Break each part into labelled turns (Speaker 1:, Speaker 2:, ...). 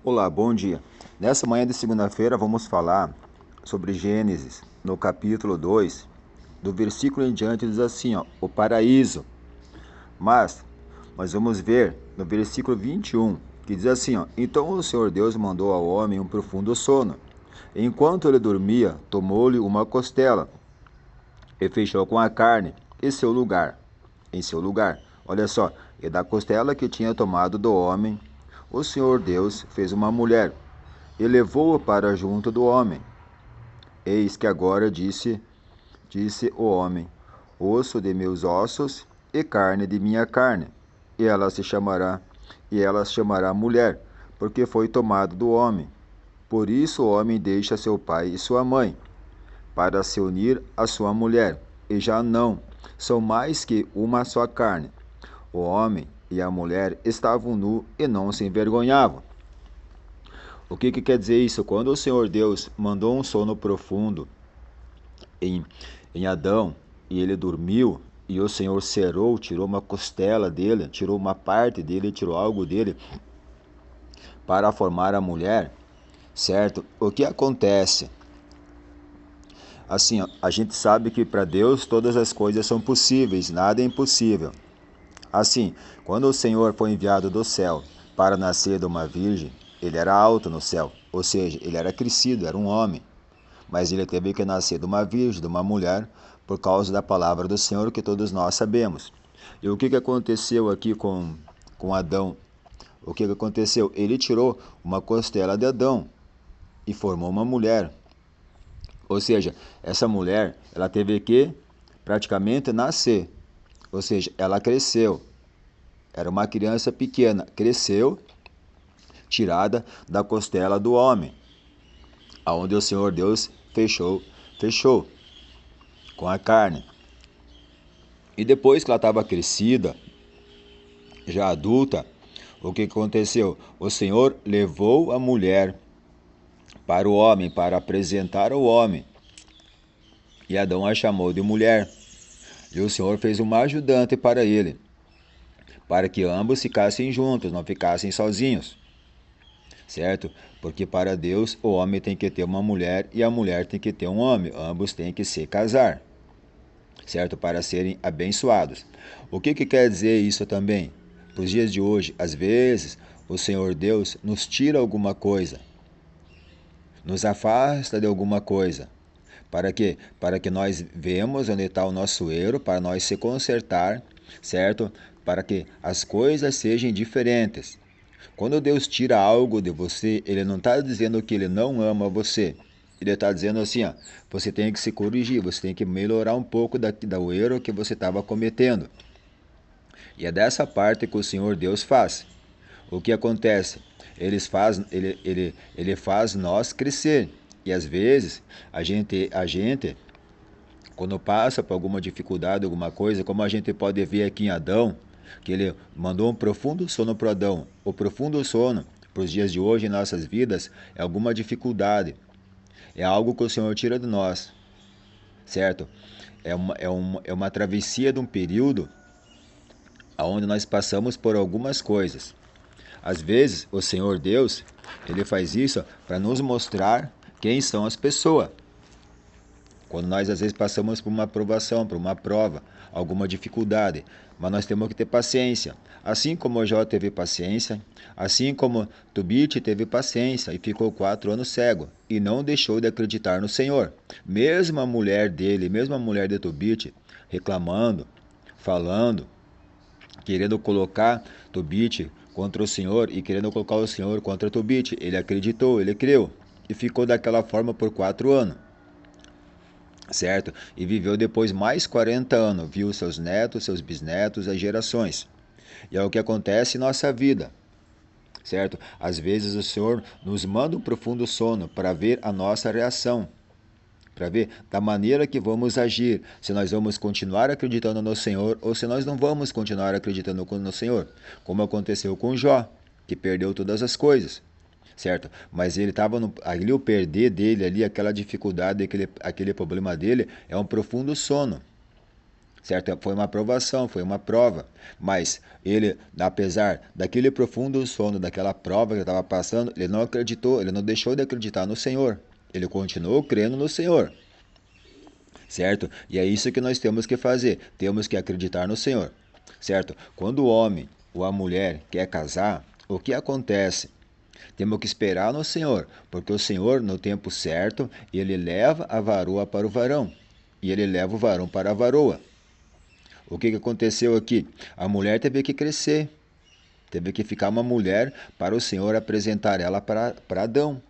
Speaker 1: Olá, bom dia. Nessa manhã de segunda-feira vamos falar sobre Gênesis, no capítulo 2, do versículo em diante diz assim, o paraíso. Mas nós vamos ver no versículo 21, que diz assim, então o Senhor Deus mandou ao homem um profundo sono. Enquanto ele dormia, tomou-lhe uma costela e fechou com a carne em seu lugar. Olha só, e da costela que tinha tomado do homem, o Senhor Deus fez uma mulher e levou-a para junto do homem. Eis que agora disse o homem, osso de meus ossos e carne de minha carne, e ela se chamará mulher, porque foi tomada do homem. Por isso o homem deixa seu pai e sua mãe, para se unir à sua mulher, e já não são mais que uma só carne. O homem e a mulher estavam nus e não se envergonhavam. O que quer dizer isso? Quando o Senhor Deus mandou um sono profundo em, em Adão e ele dormiu, e o Senhor cerou, tirou uma costela dele, tirou uma parte dele, tirou algo dele para formar a mulher, certo? O que acontece? Assim, a gente sabe que para Deus todas as coisas são possíveis, nada é impossível. Assim, quando o Senhor foi enviado do céu para nascer de uma virgem, ele era alto no céu, ou seja, ele era crescido, era um homem. Mas ele teve que nascer de uma virgem, de uma mulher, por causa da palavra do Senhor que todos nós sabemos. E o que aconteceu aqui com Adão? O que aconteceu? Ele tirou uma costela de Adão e formou uma mulher. Ou seja, essa mulher, ela teve que praticamente nascer. Ou seja, ela cresceu. Era uma criança pequena, cresceu, tirada da costela do homem, aonde o Senhor Deus fechou com a carne. E depois que ela estava crescida, já adulta, o que aconteceu? O Senhor levou a mulher para o homem, para apresentar ao homem. E Adão a chamou de mulher. E o Senhor fez uma ajudante para ele, para que ambos ficassem juntos, não ficassem sozinhos. Certo? Porque para Deus o homem tem que ter uma mulher e a mulher tem que ter um homem. Ambos têm que se casar. Certo? Para serem abençoados. O que quer dizer isso também? Para os dias de hoje, às vezes, o Senhor Deus nos tira alguma coisa, nos afasta de alguma coisa. Para quê? Para que nós vemos onde está o nosso erro, para nós se consertar, certo? Para que as coisas sejam diferentes. Quando Deus tira algo de você, Ele não está dizendo que Ele não ama você. Ele está dizendo assim, você tem que se corrigir, você tem que melhorar um pouco do erro que você estava cometendo. E é dessa parte que o Senhor Deus faz. O que acontece? Ele faz nós crescer. E às vezes, a gente, quando passa por alguma dificuldade, alguma coisa, como a gente pode ver aqui em Adão, que ele mandou um profundo sono para Adão. O profundo sono, para os dias de hoje em nossas vidas, é alguma dificuldade. É algo que o Senhor tira de nós, certo? É uma travessia de um período onde nós passamos por algumas coisas. Às vezes, o Senhor Deus, ele faz isso para nos mostrar quem são as pessoas. Quando nós às vezes passamos por uma aprovação, por uma prova, alguma dificuldade, mas nós temos que ter paciência. Assim como Jó teve paciência, assim como Tobit teve paciência e ficou 4 anos cego e não deixou de acreditar no Senhor. Mesmo a mulher dele, mesmo a mulher de Tobit, reclamando, falando, querendo colocar Tobit contra o Senhor e querendo colocar o Senhor contra Tobit, ele acreditou, ele creu e ficou daquela forma por 4 anos. Certo? E viveu depois mais 40 anos, viu seus netos, seus bisnetos, as gerações. E é o que acontece em nossa vida, certo? Às vezes o Senhor nos manda um profundo sono para ver a nossa reação, para ver da maneira que vamos agir, se nós vamos continuar acreditando no Senhor ou se nós não vamos continuar acreditando no Senhor, como aconteceu com Jó, que perdeu todas as coisas. Certo? Mas ele estava ali, o perder dele ali, aquela dificuldade, aquele problema dele é um profundo sono, certo? Foi uma provação, foi uma prova, mas ele, apesar daquele profundo sono, daquela prova que estava passando, ele não acreditou, ele não deixou de acreditar no Senhor, ele continuou crendo no Senhor, certo? E é isso que nós temos que fazer, temos que acreditar no Senhor, certo? Quando o homem ou a mulher quer casar, o que acontece? Temos que esperar no Senhor, porque o Senhor, no tempo certo, ele leva a varoa para o varão, e ele leva o varão para a varoa. O que aconteceu aqui? A mulher teve que crescer, teve que ficar uma mulher para o Senhor apresentar ela para Adão.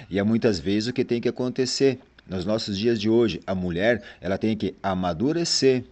Speaker 1: E é muitas vezes o que tem que acontecer. Nos nossos dias de hoje, a mulher ela tem que amadurecer.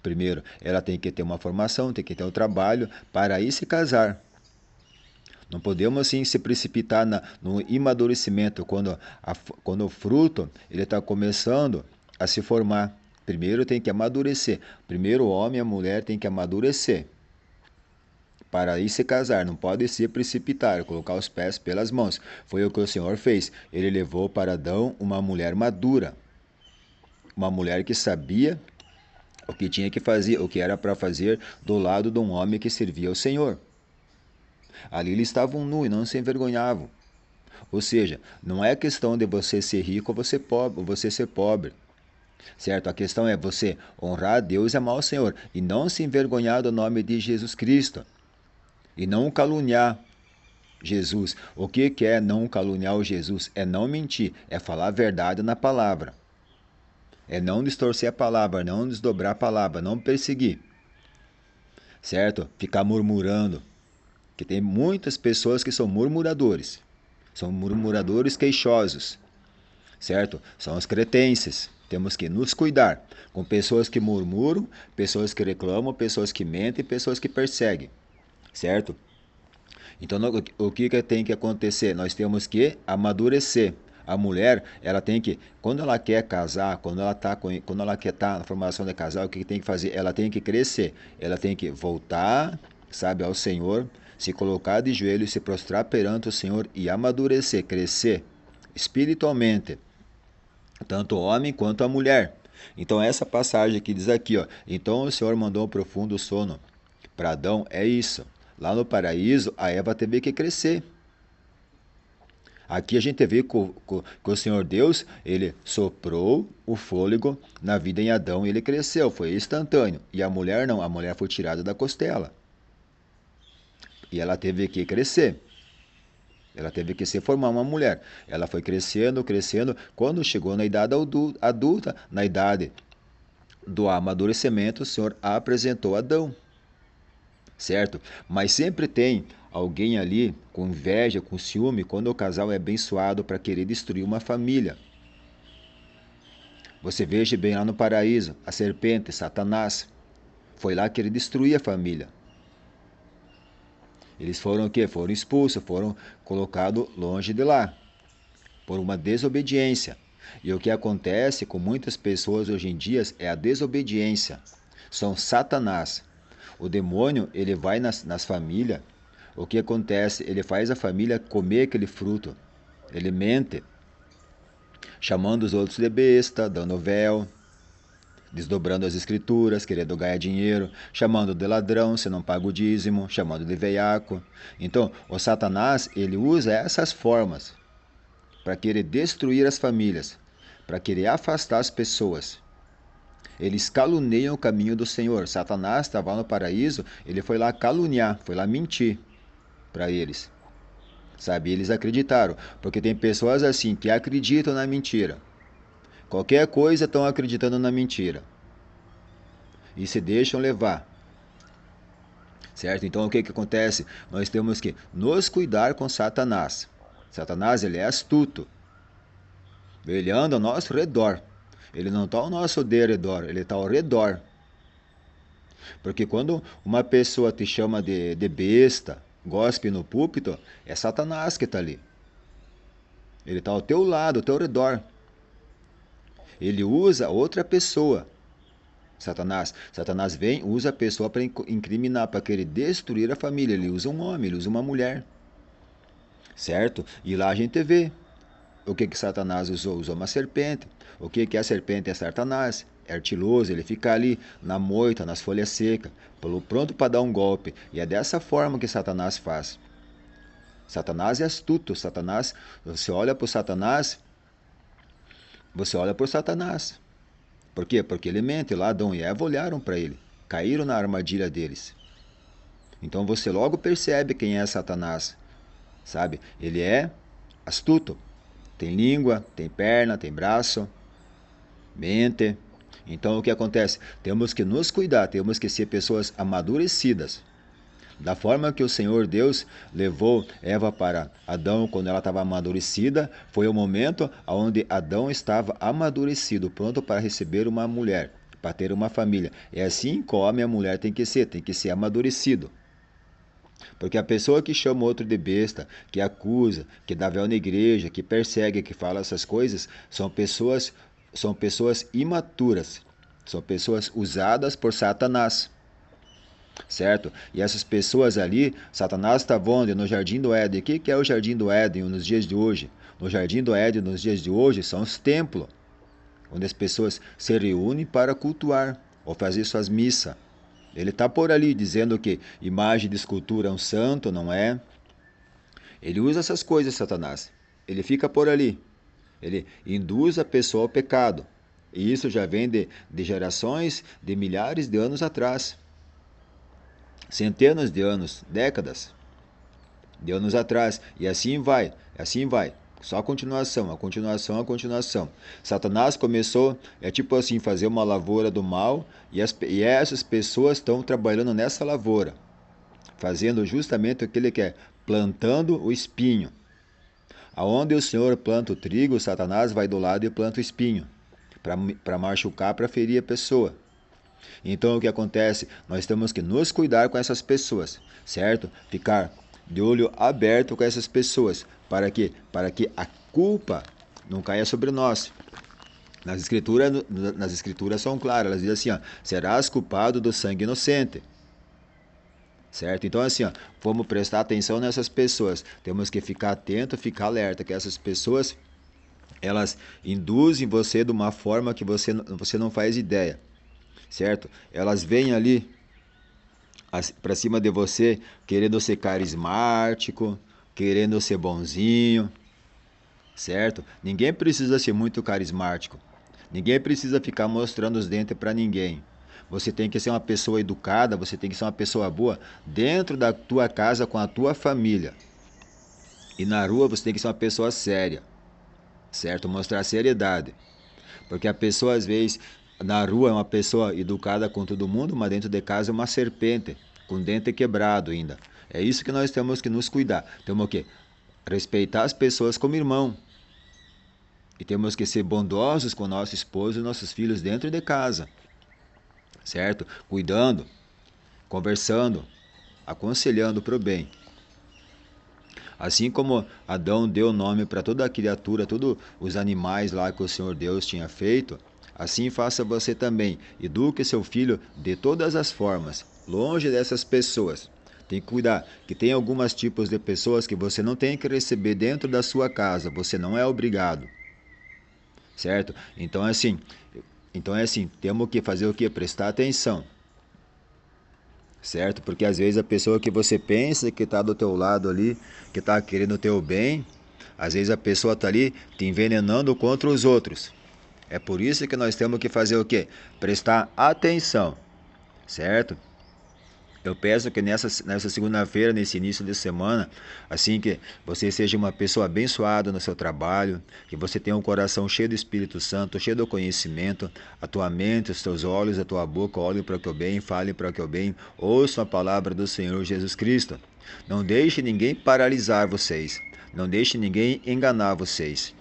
Speaker 1: Primeiro, ela tem que ter uma formação, tem que ter um trabalho para aí se casar. Não podemos assim se precipitar no amadurecimento quando o fruto ele está começando a se formar. Primeiro tem que amadurecer. Primeiro o homem e a mulher tem que amadurecer para aí se casar. Não pode se precipitar, colocar os pés pelas mãos. Foi o que o Senhor fez. Ele levou para Adão uma mulher madura, uma mulher que sabia o que tinha que fazer, o que era para fazer do lado de um homem que servia ao Senhor. Ali eles estavam nus e não se envergonhavam. Ou seja, não é questão de você ser rico ou você ser pobre. Certo? A questão é você honrar a Deus e amar o Senhor. E não se envergonhar do nome de Jesus Cristo. E não caluniar Jesus. O que é não caluniar o Jesus? É não mentir. É falar a verdade na palavra. É não distorcer a palavra, não desdobrar a palavra, não perseguir. Certo? Ficar murmurando. Que tem muitas pessoas que são murmuradores. São murmuradores queixosos. Certo? São os cretenses. Temos que nos cuidar com pessoas que murmuram, pessoas que reclamam, pessoas que mentem, pessoas que perseguem. Certo? Então, o que tem que acontecer? Nós temos que amadurecer. A mulher, ela tem que, quando ela quer casar, quando ela quer estar na formação de casal, o que tem que fazer? Ela tem que crescer. Ela tem que voltar, sabe, ao Senhor, se colocar de joelhos, se prostrar perante o Senhor e amadurecer, crescer espiritualmente, tanto o homem quanto a mulher. Então essa passagem que diz aqui, ó, então o Senhor mandou um profundo sono para Adão, é isso. Lá no paraíso, a Eva teve que crescer. Aqui a gente vê que o Senhor Deus, ele soprou o fôlego na vida em Adão e ele cresceu, foi instantâneo. E a mulher não, a mulher foi tirada da costela. E ela teve que crescer. Ela teve que se formar uma mulher. Ela foi crescendo, crescendo. Quando chegou na idade adulta, na idade do amadurecimento, o Senhor a apresentou Adão. Certo? Mas sempre tem alguém ali com inveja, com ciúme, quando o casal é abençoado para querer destruir uma família. Você veja bem lá no paraíso, a serpente, Satanás, foi lá querer destruir a família. Eles foram o quê? Foram expulsos, foram colocados longe de lá, por uma desobediência. E o que acontece com muitas pessoas hoje em dia é a desobediência. São Satanás. O demônio, ele vai nas famílias, o que acontece? Ele faz a família comer aquele fruto. Ele mente, chamando os outros de besta, dando véu, desdobrando as escrituras, querendo ganhar dinheiro, chamando de ladrão se não paga o dízimo, chamando de veiaco. Então, o Satanás, ele usa essas formas para querer destruir as famílias, para querer afastar as pessoas. Eles caluniam o caminho do Senhor. Satanás estava no paraíso, ele foi lá caluniar, foi lá mentir para eles. Sabe, eles acreditaram, porque tem pessoas assim que acreditam na mentira. Qualquer coisa estão acreditando na mentira. E se deixam levar. Certo? Então o que acontece? Nós temos que nos cuidar com Satanás. Satanás, ele é astuto. Ele anda ao nosso redor. Ele não está ao nosso derredor, ele está ao redor. Porque quando uma pessoa te chama de besta, gospe no púlpito, é Satanás que está ali. Ele está ao teu lado, ao teu redor. Ele usa outra pessoa. Satanás vem, usa a pessoa para incriminar, para querer destruir a família. Ele usa um homem, ele usa uma mulher. Certo? E lá a gente vê o que Satanás usou. Usou uma serpente. O que a serpente é Satanás. é artiloso, ele fica ali na moita, nas folhas secas, pronto para dar um golpe. E é dessa forma que Satanás faz. Satanás é astuto. Satanás, você olha para Satanás, você olha por Satanás. Por quê? Porque ele mente. Lá Adão e Eva olharam para ele, caíram na armadilha deles. Então você logo percebe quem é Satanás, sabe? Ele é astuto. Tem língua, tem perna, tem braço, mente. Então o que acontece? Temos que nos cuidar, temos que ser pessoas amadurecidas. Da forma que o Senhor Deus levou Eva para Adão quando ela estava amadurecida, foi o momento onde Adão estava amadurecido, pronto para receber uma mulher, para ter uma família. É assim que o homem e a mulher tem que ser amadurecido. Porque a pessoa que chama o outro de besta, que acusa, que dá véu na igreja, que persegue, que fala essas coisas, são pessoas imaturas, são pessoas usadas por Satanás. Certo? E essas pessoas ali, Satanás estava onde? No Jardim do Éden. O que é o Jardim do Éden nos dias de hoje? No Jardim do Éden, nos dias de hoje, são os templos, onde as pessoas se reúnem para cultuar ou fazer suas missas. Ele está por ali dizendo que imagem de escultura é um santo, não é? Ele usa essas coisas, Satanás. Ele fica por ali. Ele induz a pessoa ao pecado. E isso já vem de gerações, de milhares de anos atrás. Centenas de anos, décadas de anos atrás. E assim vai, assim vai. Só a continuação, a continuação, a continuação. Satanás começou, tipo assim, fazer uma lavoura do mal, e essas pessoas estão trabalhando nessa lavoura, fazendo justamente o que ele quer, plantando o espinho. Aonde o Senhor planta o trigo, Satanás vai do lado e planta o espinho, para machucar, para ferir a pessoa. Então o que acontece? Nós temos que nos cuidar com essas pessoas, certo? Ficar de olho aberto com essas pessoas. Para quê? Para que a culpa não caia sobre nós. Nas escrituras são claras, elas dizem assim, ó, serás culpado do sangue inocente. Certo? Então assim, ó, vamos prestar atenção nessas pessoas. Temos que ficar atento, ficar alerta, que essas pessoas, elas induzem você de uma forma que você não faz ideia. Certo? Elas vêm ali para cima de você querendo ser carismático, querendo ser bonzinho, certo? Ninguém precisa ser muito carismático. Ninguém precisa ficar mostrando os dentes para ninguém. Você tem que ser uma pessoa educada, você tem que ser uma pessoa boa dentro da tua casa com a tua família. E na rua você tem que ser uma pessoa séria, certo? Mostrar seriedade. Porque a pessoa às vezes na rua é uma pessoa educada com todo mundo, mas dentro de casa é uma serpente, com dente quebrado ainda. É isso que nós temos que nos cuidar. Temos que respeitar as pessoas como irmão. E temos que ser bondosos com nosso esposo e nossos filhos dentro de casa. Certo? Cuidando, conversando, aconselhando para o bem. Assim como Adão deu nome para toda a criatura, todos os animais lá que o Senhor Deus tinha feito, assim faça você também. Eduque seu filho de todas as formas, longe dessas pessoas. Tem que cuidar, que tem alguns tipos de pessoas que você não tem que receber dentro da sua casa, você não é obrigado. Certo? Então é assim, temos que fazer o quê? Prestar atenção. Certo? Porque às vezes a pessoa que você pensa que está do teu lado ali, que está querendo o teu bem, às vezes a pessoa está ali te envenenando contra os outros. É por isso que nós temos que fazer o quê? Prestar atenção, certo? Eu peço que nessa segunda-feira, nesse início de semana, assim que você seja uma pessoa abençoada no seu trabalho, que você tenha um coração cheio do Espírito Santo, cheio do conhecimento, a tua mente, os teus olhos, a tua boca, olhem para o que é bem, falem para o que é bem, ouçam a palavra do Senhor Jesus Cristo. Não deixe ninguém paralisar vocês, não deixe ninguém enganar vocês.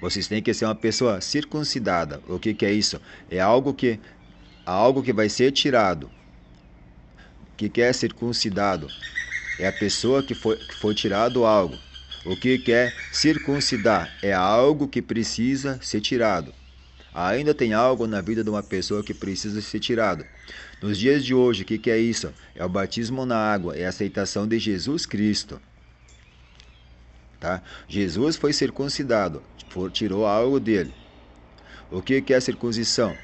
Speaker 1: Vocês têm que ser uma pessoa circuncidada. O que é isso? É algo que vai ser tirado. O que é circuncidado? É a pessoa que foi tirado algo. O que é circuncidar? É algo que precisa ser tirado. Ainda tem algo na vida de uma pessoa que precisa ser tirado. Nos dias de hoje, o que é isso? É o batismo na água, é a aceitação de Jesus Cristo. Tá? Jesus foi circuncidado, tirou algo dele. O que é a circuncisão?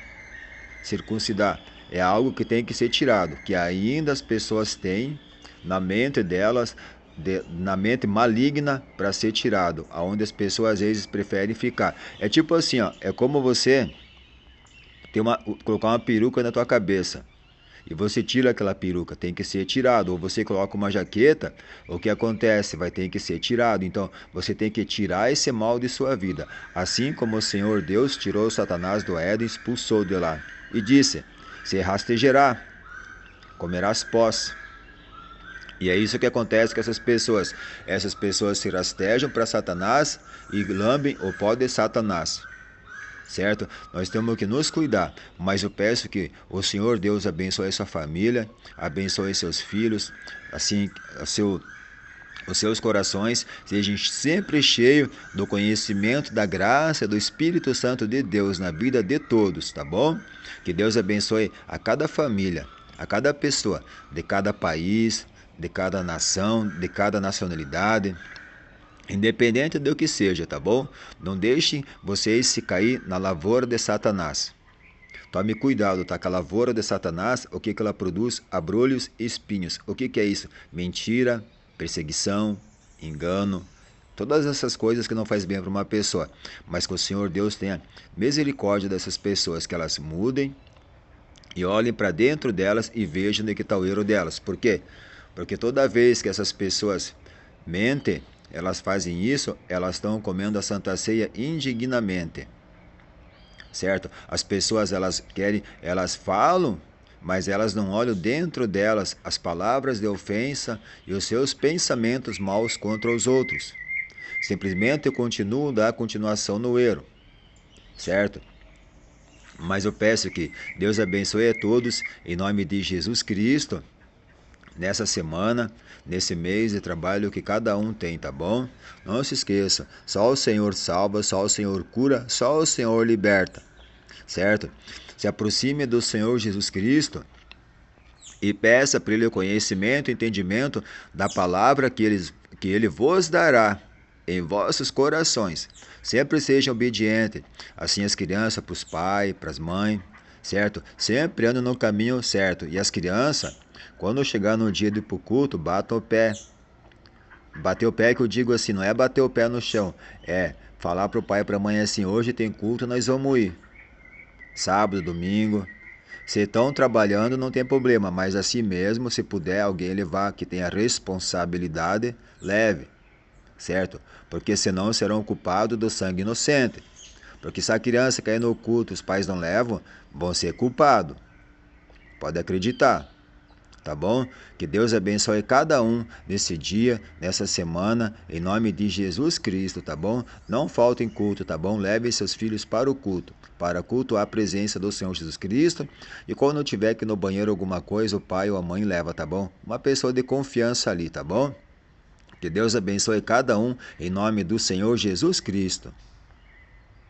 Speaker 1: Circuncidar é algo que tem que ser tirado, que ainda as pessoas têm na mente delas, na mente maligna para ser tirado, aonde as pessoas às vezes preferem ficar. É tipo assim, ó, é como você colocar uma peruca na tua cabeça e você tira aquela peruca, tem que ser tirado. Ou você coloca uma jaqueta, o que acontece? Vai ter que ser tirado. Então você tem que tirar esse mal de sua vida. Assim como o Senhor Deus tirou Satanás do Éden, expulsou de lá e disse: se rastejará, comerás pós. E é isso que acontece com essas pessoas. Essas pessoas se rastejam para Satanás e lambem o pó de Satanás. Certo? Nós temos que nos cuidar, mas eu peço que o Senhor Deus abençoe sua família, abençoe seus filhos, assim, os seus corações sejam sempre cheios do conhecimento da graça do Espírito Santo de Deus na vida de todos, tá bom? Que Deus abençoe a cada família, a cada pessoa, de cada país, de cada nação, de cada nacionalidade, independente do que seja, tá bom? Não deixem vocês se cair na lavoura de Satanás. Tome cuidado, tá? Com a lavoura de Satanás, o que ela produz? Abrolhos e espinhos. O que é isso? Mentira, perseguição, engano, todas essas coisas que não faz bem para uma pessoa. Mas que o Senhor Deus tenha misericórdia dessas pessoas, que elas mudem e olhem para dentro delas e vejam de que está o erro delas. Por quê? Porque toda vez que essas pessoas mentem, elas fazem isso, elas estão comendo a Santa Ceia indignamente, certo? As pessoas, elas falam, mas elas não olham dentro delas as palavras de ofensa e os seus pensamentos maus contra os outros. Simplesmente continuam a dar continuação no erro, certo? Mas eu peço que Deus abençoe a todos, em nome de Jesus Cristo, nessa semana, nesse mês de trabalho que cada um tem, tá bom? Não se esqueça, só o Senhor salva, só o Senhor cura, só o Senhor liberta, certo? Se aproxime do Senhor Jesus Cristo e peça para Ele o conhecimento e entendimento da palavra que Ele vos dará em vossos corações. Sempre sejam obedientes, assim as crianças para os pais, para as mães, certo? Sempre andam no caminho certo. E as crianças, quando chegar no dia de ir para o culto, batam o pé. Bater o pé que eu digo assim, não é bater o pé no chão, é falar para o pai e para a mãe assim, hoje tem culto, nós vamos ir. Sábado, domingo. Se estão trabalhando, não tem problema, mas assim mesmo, se puder alguém levar que tenha responsabilidade, leve, certo? Porque senão serão culpados do sangue inocente. Porque se a criança cair no culto e os pais não levam, vão ser culpados. Pode acreditar. Tá bom? Que Deus abençoe cada um nesse dia, nessa semana, em nome de Jesus Cristo, tá bom? Não faltem culto, tá bom? Leve seus filhos para o culto, para cultuar a presença do Senhor Jesus Cristo. E quando tiver que ir no banheiro alguma coisa, o pai ou a mãe leva, tá bom? Uma pessoa de confiança ali, tá bom? Que Deus abençoe cada um, em nome do Senhor Jesus Cristo.